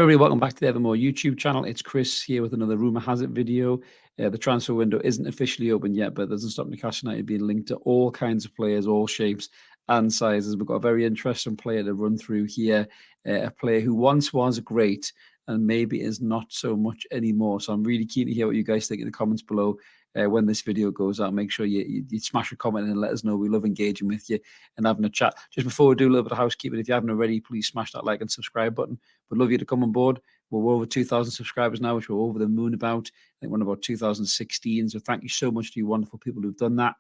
everybody, welcome back to the Evermore YouTube channel. It's Chris here with another Rumour Has It video. The transfer window isn't officially open yet, but it doesn't stop Newcastle United being linked to all kinds of players, all shapes and sizes. We've got a very interesting player to run through here, a player who once was great and maybe is not so much anymore. So I'm really keen to hear what you guys think in the comments below. When this video goes out, make sure you smash a comment and let us know. We love engaging with you and having a chat. Just before we do a little bit of housekeeping, if you haven't already, please smash that like and subscribe button. We'd love you to come on board. We're over 2,000 subscribers now, which we're over the moon about. I think we're about 2016. So thank you so much to you wonderful people who've done that.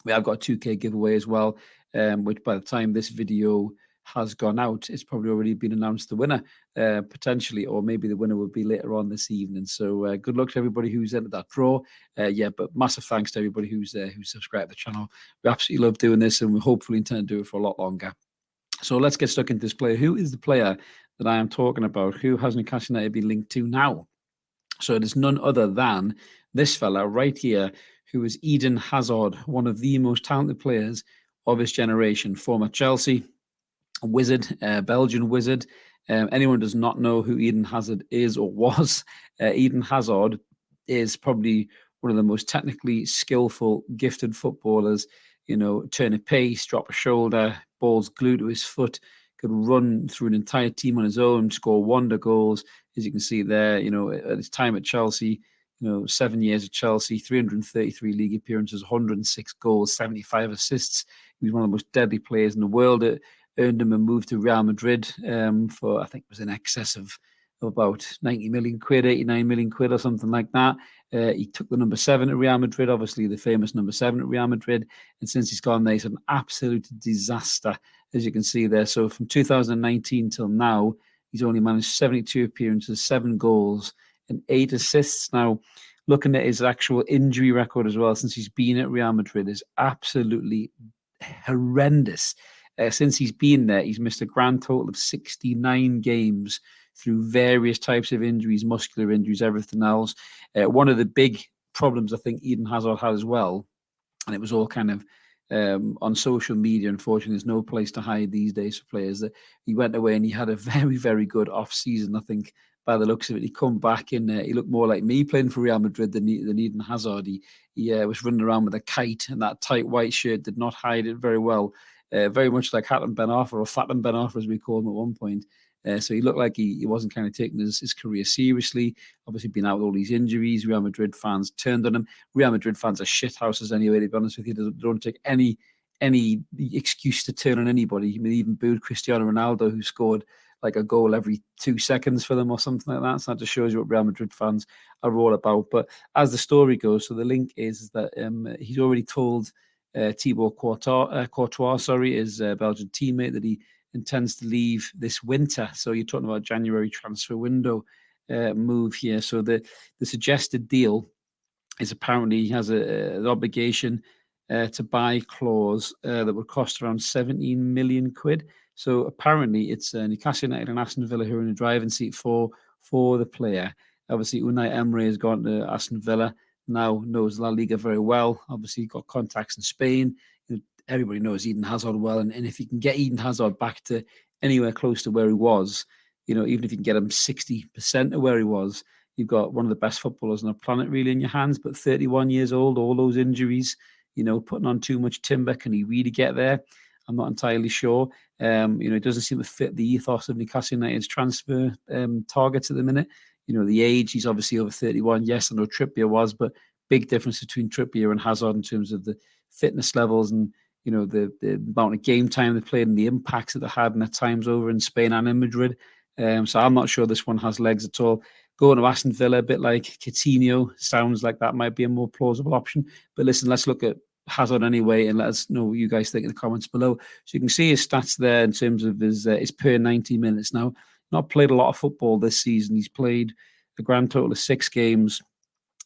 We have got a 2K giveaway as well, which by the time this video has gone out, it's probably already been announced the winner, potentially, or maybe the winner will be later on this evening. So good luck to everybody who's entered that draw. But massive thanks to everybody who's subscribed to the channel. We absolutely love doing this, and we hopefully intend to do it for a lot longer. So let's get stuck into this player. Who is the player that I am talking about? Who has Newcastle United been linked to now? So it is none other than this fella right here, who is Eden Hazard, one of the most talented players of his generation, former Chelsea wizard, Belgian wizard. Anyone who does not know who Eden Hazard is or was, Eden Hazard is probably one of the most technically skillful, gifted footballers. You know, turn a pace, drop a shoulder, balls glued to his foot, could run through an entire team on his own, score wonder goals, as you can see there. You know, at his time at Chelsea, 7 years at Chelsea, 333 league appearances, 106 goals, 75 assists. He was one of the most deadly players in the world. It earned him a move to Real Madrid for, I think it was in excess of about 90 million quid, 89 million quid or something like that. He took the number 7 at Real Madrid, obviously the famous number 7 at Real Madrid. And since he's gone there, he's an absolute disaster, as you can see there. So from 2019 till now, he's only managed 72 appearances, 7 goals and 8 assists. Now, looking at his actual injury record as well, since he's been at Real Madrid, is absolutely horrendous. Since he's been there, he's missed a grand total of 69 games through various types of injuries, muscular injuries, everything else. One of the big problems I think Eden Hazard had as well, and it was all kind of on social media, unfortunately, there's no place to hide these days for players, that he went away and he had a very, very good off-season. I think by the looks of it, he come back and he looked more like me playing for Real Madrid than Eden Hazard. He was running around with a kite, and that tight white shirt did not hide it very well. Very much like Hatem Ben Arfa, or Fatem Ben Arfa as we called him at one point. So he looked like he wasn't kind of taking his career seriously. Obviously, been out with all these injuries. Real Madrid fans turned on him. Real Madrid fans are shithouses anyway, to be honest with you. They don't take any excuse to turn on anybody. I mean, even booed Cristiano Ronaldo, who scored like a goal every 2 seconds for them or something like that. So that just shows you what Real Madrid fans are all about. But as the story goes, so the link is that he's already told Thibaut Courtois, his Belgian teammate, that he intends to leave this winter. So you're talking about January transfer window move here. So the suggested deal is apparently he has an obligation to buy clause that would cost around 17 million quid. So apparently it's Newcastle United and Aston Villa who are in the driving seat for the player. Obviously, Unai Emery has gone to Aston Villa, now knows La Liga very well. Obviously, got contacts in Spain. Everybody knows Eden Hazard well. And if you can get Eden Hazard back to anywhere close to where he was, even if you can get him 60% of where he was, you've got one of the best footballers on the planet really in your hands. But 31 years old, all those injuries, putting on too much timber. Can he really get there? I'm not entirely sure. It doesn't seem to fit the ethos of Newcastle United's transfer targets at the minute. The age, he's obviously over 31. Yes, I know Trippier was, but big difference between Trippier and Hazard in terms of the fitness levels and, the amount of game time they played and the impacts that they had in their times over in Spain and in Madrid. So I'm not sure this one has legs at all. Going to Aston Villa, a bit like Coutinho, sounds like that might be a more plausible option. But listen, let's look at Hazard anyway, and let us know what you guys think in the comments below. So you can see his stats there in terms of his per 90 minutes. Now, not played a lot of football this season. He's played a grand total of 6 games.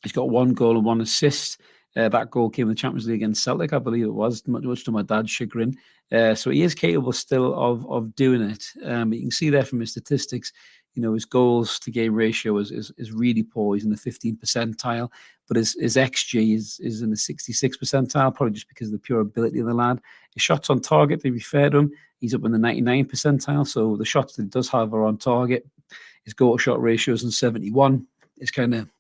He's got 1 goal and 1 assist. That goal came in the Champions League against Celtic, I believe it was, much to my dad's chagrin. So he is capable still of doing it. But you can see there from his statistics, his goals to game ratio is really poor. He's in the 15th percentile, but his XG is in the 66th percentile, probably just because of the pure ability of the lad. His shots on target, to be fair to him, he's up in the 99th percentile. So the shots that he does have are on target. His goal shot ratio is in 71. His kind of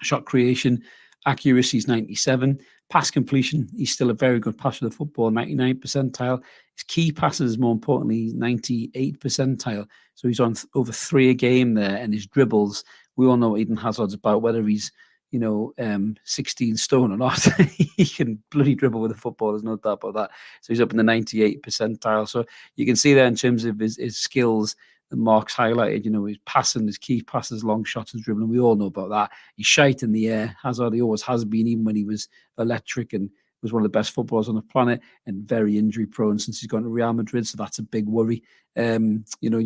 shot creation accuracy is 97. Pass completion, he's still a very good passer of the football, 99 percentile. His key passes, more importantly, 98 percentile. So he's on over 3 a game there. And his dribbles, we all know what Eden Hazard's about, whether he's 16 stone or not. He can bloody dribble with a football, there's no doubt about that. So he's up in the 98 percentile. So you can see there in terms of his skills, the Mark's highlighted, his passing, his key passes, long shots, and dribbling. We all know about that. He's shite in the air. Hazard, he always has been, even when he was electric and was one of the best footballers on the planet, and very injury prone since he's gone to Real Madrid. So that's a big worry. You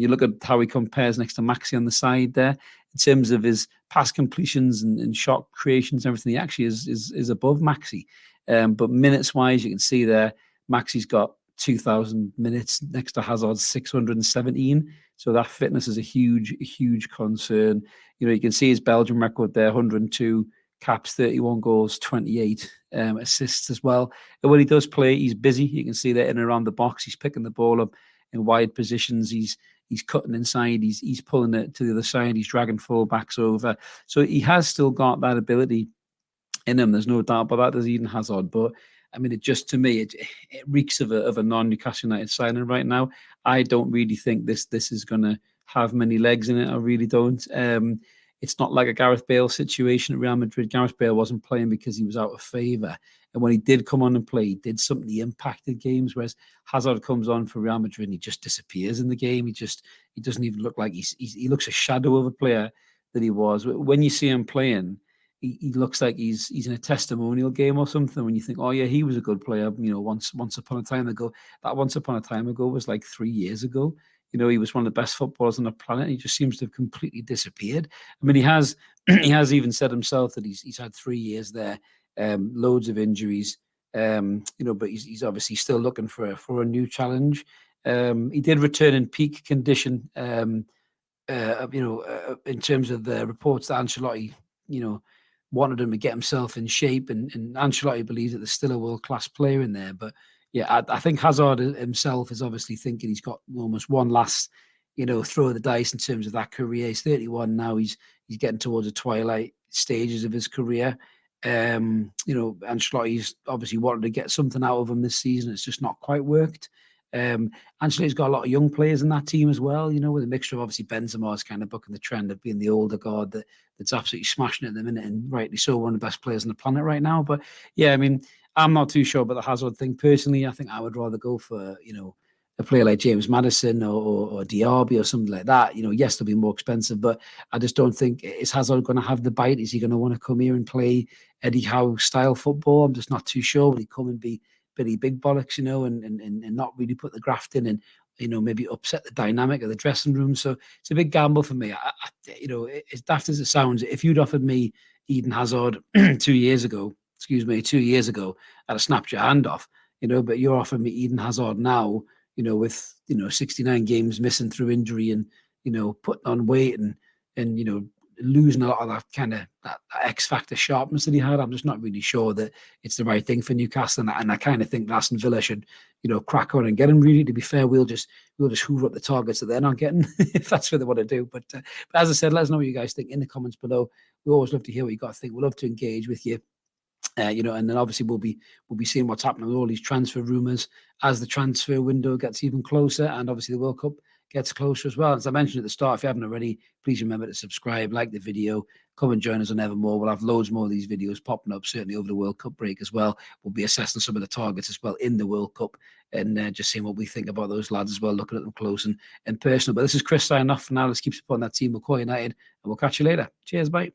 look at how he compares next to Maxi on the side there in terms of his pass completions and shot creations and everything. He actually is above Maxi. But minutes wise, you can see there, Maxi's got 2,000 minutes next to Hazard's 617. So that fitness is a huge concern. You can see his Belgian record there, 102 caps, 31 goals, 28 assists as well. And when he does play, he's busy. You can see that in and around the box. He's picking the ball up in wide positions. He's cutting inside. He's pulling it to the other side. He's dragging fullbacks over. So he has still got that ability in him. There's no doubt about that. There's Eden Hazard, but I mean, to me, it reeks of a non-Newcastle United signing right now. I don't really think this is going to have many legs in it. I really don't. It's not like a Gareth Bale situation at Real Madrid. Gareth Bale wasn't playing because he was out of favour. And when he did come on and play, he did something, he impacted games, whereas Hazard comes on for Real Madrid and he just disappears in the game. He doesn't even look like he looks a shadow of a player that he was. When you see him playing, he looks like he's in a testimonial game or something. When you think, oh yeah, he was a good player, once upon a time ago. That once upon a time ago was like 3 years ago. He was one of the best footballers on the planet. He just seems to have completely disappeared. I mean, he has even said himself that he's had 3 years there, loads of injuries, but he's obviously still looking for a new challenge. He did return in peak condition, in terms of the reports that Ancelotti, wanted him to get himself in shape, and Ancelotti believes that there's still a world-class player in there. But yeah, I think Hazard himself is obviously thinking he's got almost one last, throw of the dice in terms of that career. He's 31 now. He's getting towards the twilight stages of his career. Ancelotti's obviously wanted to get something out of him this season. It's just not quite worked. Ancelotti's got a lot of young players in that team as well, with a mixture of obviously Benzema's kind of bucking the trend of being the older guard that's absolutely smashing it at the minute, and rightly so, one of the best players on the planet right now. But yeah, I mean, I'm not too sure about the Hazard thing personally. I think I would rather go for, a player like James Maddison or Diaby or something like that. Yes, they'll be more expensive, but I just don't think, is Hazard going to have the bite? Is he going to want to come here and play Eddie Howe style football? I'm just not too sure. Will he come and be Billy Big Bollocks, and not really put the graft in, and maybe upset the dynamic of the dressing room? So it's a big gamble for me. As daft as it sounds, if you'd offered me Eden Hazard 2 years ago, I'd have snapped your hand off, but you're offering me Eden Hazard now, with 69 games missing through injury, and putting on weight, and losing a lot of that kind of that X factor sharpness that he had. I'm just not really sure that it's the right thing for Newcastle, and I kind of think Aston Villa should crack on and get him. Really, to be fair, we'll just hoover up the targets that they're not getting if that's what they want to do. But as I said, let us know what you guys think in the comments below. We always love to hear what you got to think. We'd love to engage with you. And then obviously we'll be seeing what's happening with all these transfer rumours as the transfer window gets even closer, and obviously the World Cup gets closer as well. As I mentioned at the start, if you haven't already, please remember to subscribe, like the video, come and join us on Evermore. We'll have loads more of these videos popping up, certainly over the World Cup break as well. We'll be assessing some of the targets as well in the World Cup, and just seeing what we think about those lads as well, looking at them close and personal. But this is Chris signing off for now. Let's keep supporting that team. We'll call United, and we'll catch you later. Cheers, bye.